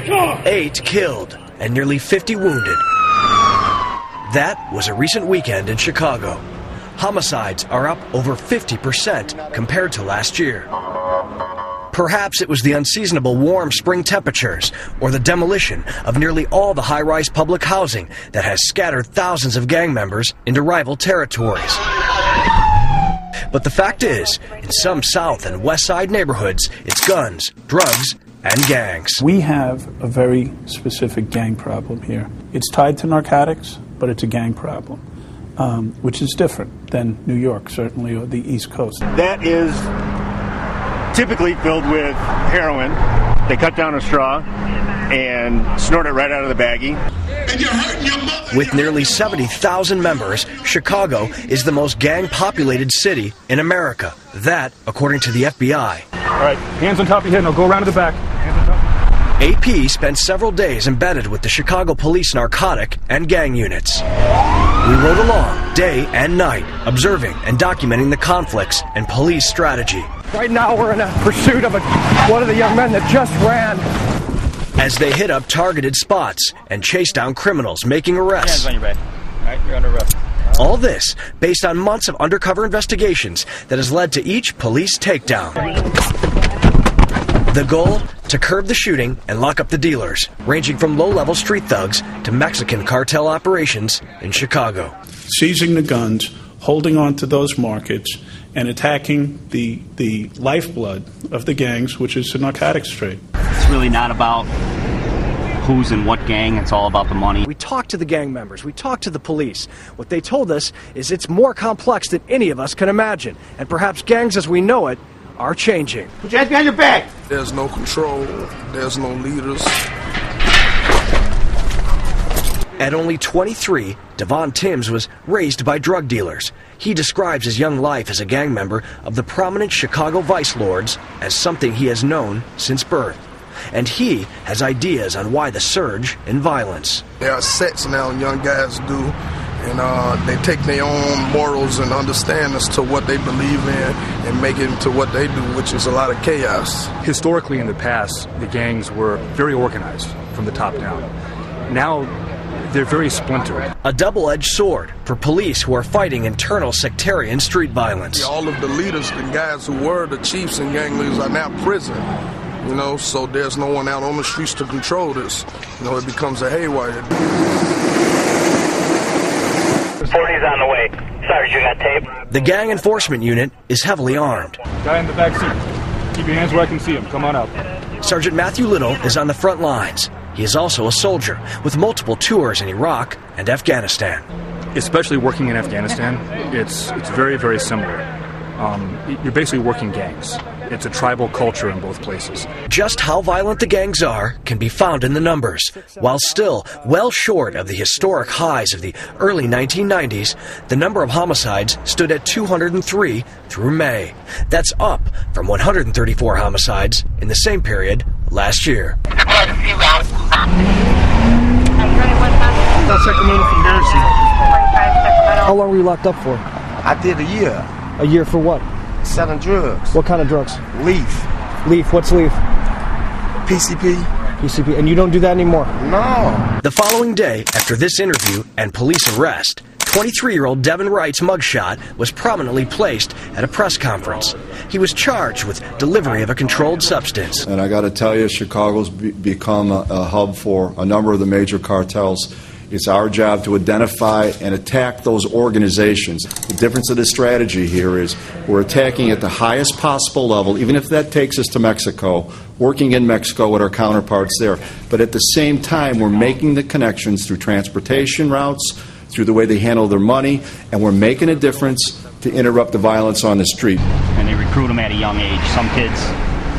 8 killed and nearly 50 wounded. That was a recent weekend in Chicago. Homicides are up over 50% compared to last year. Perhaps it was the unseasonable warm spring temperatures or the demolition of nearly all the high-rise public housing that has scattered thousands of gang members into rival territories. But the fact is, in some South and West Side neighborhoods, it's guns, drugs, and gangs. We have a very specific gang problem here. It's tied to narcotics, but it's a gang problem, which is different than New York, certainly, or the East Coast. That is typically filled with heroin. They cut down a straw and snort it right out of the baggie. And you're hurting your mother. With nearly 70,000 members, Chicago is the most gang-populated city in America. That, according to the FBI. All right, hands on top of your head, now go around to the back. Hands on top. AP spent several days embedded with the Chicago police narcotic and gang units. We rode along day and night, observing and documenting the conflicts and police strategy. Right now we're in a pursuit of one of the young men that just ran. As they hit up targeted spots and chase down criminals making arrests. Hands on your back. All right, you're under arrest. All this based on months of undercover investigations that has led to each police takedown. The goal? To curb the shooting and lock up the dealers, ranging from low-level street thugs to Mexican cartel operations in Chicago. Seizing the guns, holding on to those markets, and attacking the lifeblood of the gangs, which is the narcotics trade. It's really not about who's in what gang, it's all about the money. We talked to the gang members, we talked to the police. What they told us is it's more complex than any of us can imagine, and perhaps gangs as we know it are changing. Put your hands behind your back. There's no control. There's no leaders. At only 23, Devon Timms was raised by drug dealers. He describes his young life as a gang member of the prominent Chicago vice lords as something he has known since birth. And he has ideas on why the surge in violence. There are sets now young guys do, and they take their own morals and understandings to what they believe in and make it into what they do, which is a lot of chaos. Historically in the past, the gangs were very organized from the top down. Now, they're very splintered. A double-edged sword for police who are fighting internal sectarian street violence. All of the leaders, the guys who were the chiefs and gang leaders are now in prison. So there's no one out on the streets to control this. It becomes a haywire. 40's on the way. Sarge, you got tape? The gang enforcement unit is heavily armed. Guy in the back seat. Keep your hands where I can see him. Come on up. Sergeant Matthew Little is on the front lines. He is also a soldier with multiple tours in Iraq and Afghanistan. Especially working in Afghanistan, it's very, very similar. You're basically working gangs. It's a tribal culture in both places. Just how violent the gangs are can be found in the numbers. While still well short of the historic highs of the early 1990s, the number of homicides stood at 203 through May. That's up from 134 homicides in the same period last year. How long were you locked up for? I did a year. A year for what? Selling drugs. What kind of drugs? Leaf. Leaf, what's leaf? PCP. PCP, and you don't do that anymore? No. The following day, after this interview and police arrest, 23-year-old Devon Wright's mugshot was prominently placed at a press conference. He was charged with delivery of a controlled substance. And I got to tell you, Chicago's become a hub for a number of the major cartels. It's our job to identify and attack those organizations. The difference of the strategy here is we're attacking at the highest possible level, even if that takes us to Mexico, working in Mexico with our counterparts there. But at the same time, we're making the connections through transportation routes, through the way they handle their money, and we're making a difference to interrupt the violence on the street. And they recruit them at a young age. Some kids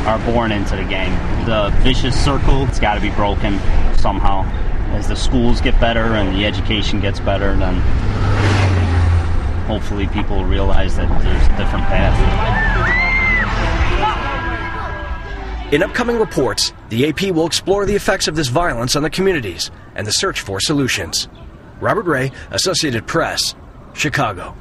are born into the gang. The vicious circle, it's got to be broken somehow. As the schools get better and the education gets better, then hopefully people will realize that there's a different path. In upcoming reports, the AP will explore the effects of this violence on the communities and the search for solutions. Robert Ray, Associated Press, Chicago.